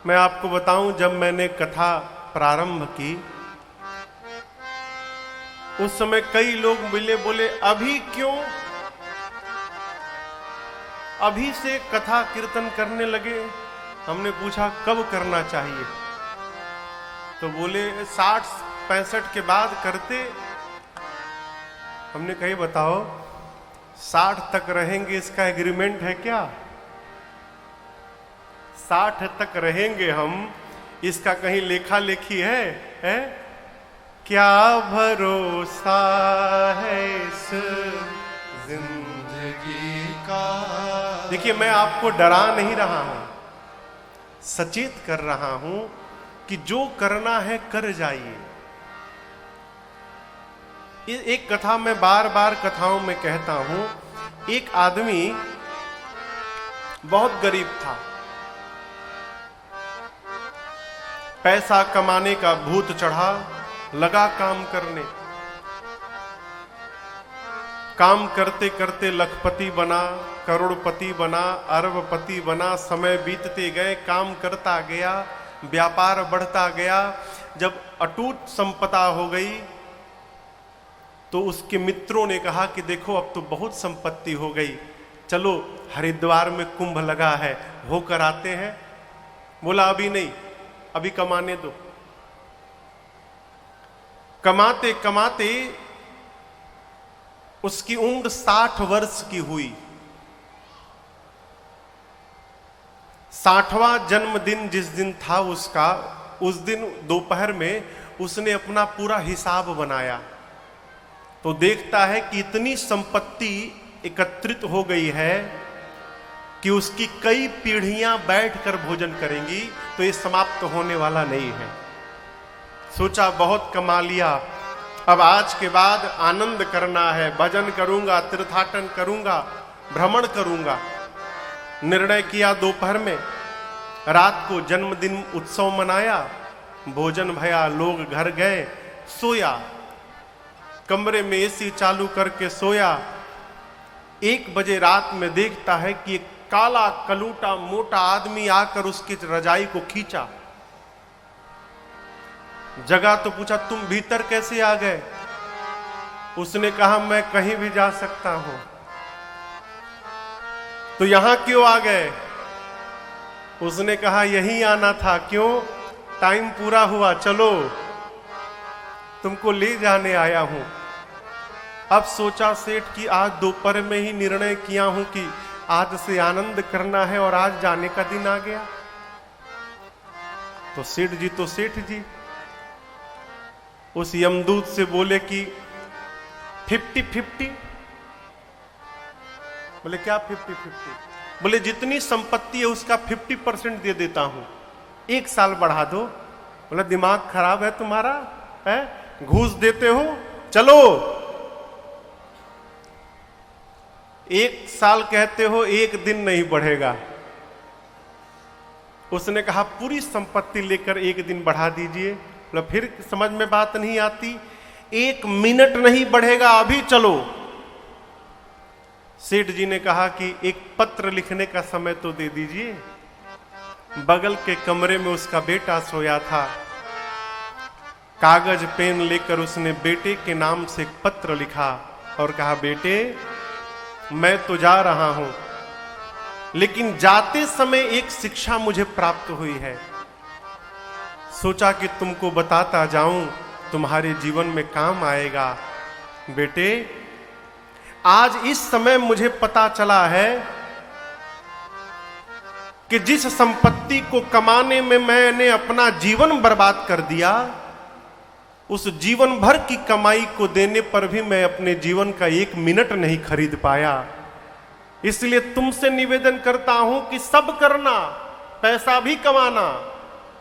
मैं आपको बताऊं, जब मैंने कथा प्रारंभ की उस समय कई लोग मिले, बोले अभी क्यों, अभी से कथा कीर्तन करने लगे। हमने पूछा कब करना चाहिए, तो बोले 60-65 के बाद करते। हमने कही बताओ 60 तक रहेंगे इसका एग्रीमेंट है क्या? 60 तक रहेंगे हम, इसका कहीं लेखा लेखी है? क्या भरोसा है इस जिंदगी का। देखिए, मैं आपको डरा नहीं रहा हूं, सचेत कर रहा हूं कि जो करना है कर जाइए। एक कथा मैं बार बार कथाओं में कहता हूं। एक आदमी बहुत गरीब था, पैसा कमाने का भूत चढ़ा, लगा काम करने। काम करते करते लखपति बना, करोड़पति बना, अरबपति बना। समय बीतते गए, काम करता गया, व्यापार बढ़ता गया। जब अटूट संपदा हो गई तो उसके मित्रों ने कहा कि देखो अब तो बहुत संपत्ति हो गई, चलो हरिद्वार में कुंभ लगा है, होकर आते हैं। बोला अभी नहीं, अभी कमाने दो। कमाते कमाते उसकी उम्र 60 वर्ष की हुई। 60वां जन्मदिन जिस दिन था उसका, उस दिन दोपहर में उसने अपना पूरा हिसाब बनाया तो देखता है कि इतनी संपत्ति एकत्रित हो गई है कि उसकी कई पीढ़ियां बैठकर भोजन करेंगी, तो ये समाप्त होने वाला नहीं है। सोचा बहुत कमा लिया, अब आज के बाद आनंद करना है, भजन करूंगा, तीर्थाटन करूंगा, भ्रमण करूंगा। निर्णय किया दोपहर में। रात को जन्मदिन उत्सव मनाया, भोजन भया, लोग घर गए, सोया, कमरे में एसी चालू करके सोया। 1 बजे रात में देखता है कि एक काला कलूटा मोटा आदमी आकर उसकी रजाई को खींचा। जगा तो पूछा तुम भीतर कैसे आ गए? उसने कहा मैं कहीं भी जा सकता हूं। तो यहां क्यों आ गए? उसने कहा यहीं आना था। क्यों? टाइम पूरा हुआ, चलो तुमको ले जाने आया हूं। अब सोचा सेठ कि आज दोपहर में ही निर्णय किया हूं कि आज से आनंद करना है और आज जाने का दिन आ गया। तो सेठ जी उस यमदूत से बोले कि 50-50। बोले क्या 50-50? बोले जितनी संपत्ति है उसका 50% दे देता हूं, 1 साल बढ़ा दो। बोला दिमाग खराब है तुम्हारा, है? घूस देते हो? चलो 1 साल कहते हो, 1 दिन नहीं बढ़ेगा। उसने कहा पूरी संपत्ति लेकर 1 दिन बढ़ा दीजिए। फिर समझ में बात नहीं आती। 1 मिनट नहीं बढ़ेगा, अभी चलो। सेठ जी ने कहा कि एक पत्र लिखने का समय तो दे दीजिए। बगल के कमरे में उसका बेटा सोया था। कागज पेन लेकर उसने बेटे के नाम से एक पत्र लिखा और कहा बेटे मैं तो जा रहा हूं, लेकिन जाते समय एक शिक्षा मुझे प्राप्त हुई है। सोचा कि तुमको बताता जाऊं, तुम्हारे जीवन में काम आएगा। बेटे आज इस समय मुझे पता चला है कि जिस संपत्ति को कमाने में मैंने अपना जीवन बर्बाद कर दिया, उस जीवन भर की कमाई को देने पर भी मैं अपने जीवन का 1 मिनट नहीं खरीद पाया। इसलिए तुमसे निवेदन करता हूं कि सब करना, पैसा भी कमाना,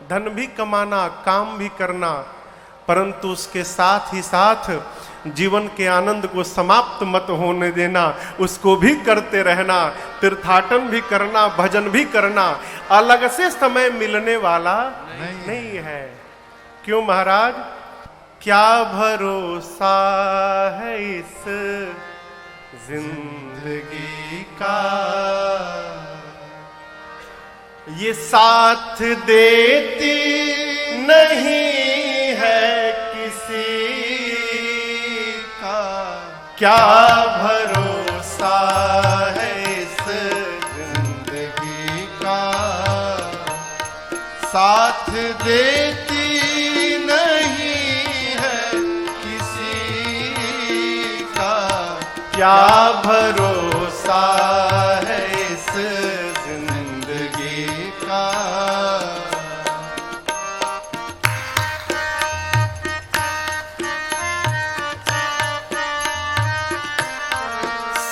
धन भी कमाना, काम भी करना, परंतु उसके साथ ही साथ जीवन के आनंद को समाप्त मत होने देना, उसको भी करते रहना, तीर्थाटन भी करना, भजन भी करना। अलग से समय मिलने वाला नहीं है। क्यों महाराज? क्या भरोसा है इस जिंदगी का। ये साथ देती नहीं है किसी का, क्या भरोसा है इस जिंदगी का। साथ देती नहीं है किसी का, क्या भरोसा है इस जिंदगी का।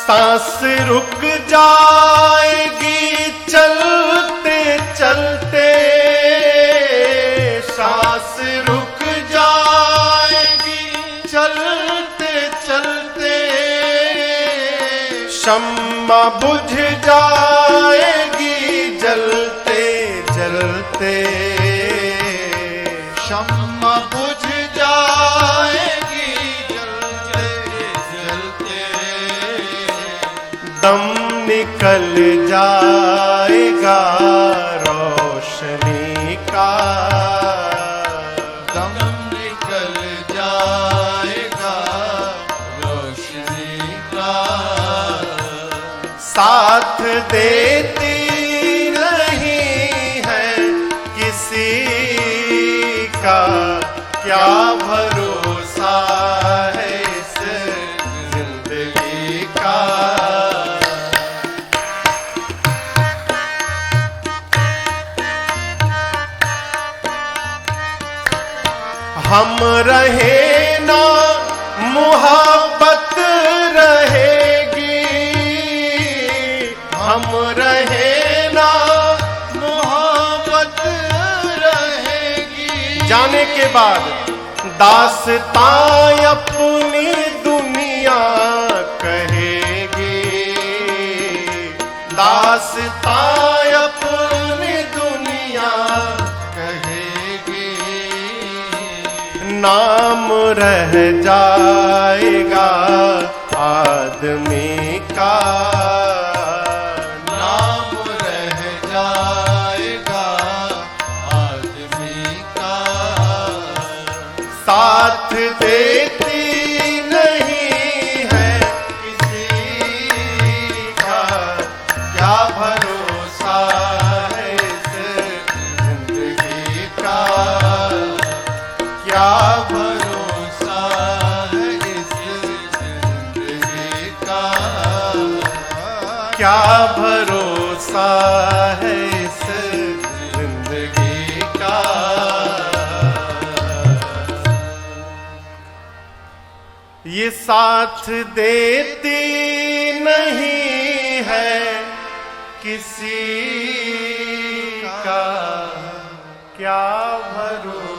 सांस रुक जाएगी चलते चलते, सांस रुक जाएगी चलते चलते, शम्मा बुझ जाएगी जलते जलते, शम्मा बुझ जाएगी जलते जलते, दम निकल जाएगा रोशनी का, दम निकल जाएगा रोशनी का। साथ देती नहीं है किसी का, क्या भरोसा है इस जिंदगी का। हम रहे ना मुहब्बत रहेगी, हम रहे ना मुहब्बत रहेगी। जाने के बाद दास्तां अपनी दुनिया कहेगी, दास्तां अपनी दुनिया कहेगी। नाम रह जाएगा आदमी का, नाम रह जाएगा आदमी का। साथ देती नहीं है किसी का, क्या भरोसा है इस जिंदगी का। क्या भरोसा है इस जिंदगी का, क्या भरोसा है इस जिंदगी का। ये साथ देती नहीं है किसी का, क्या भरोसा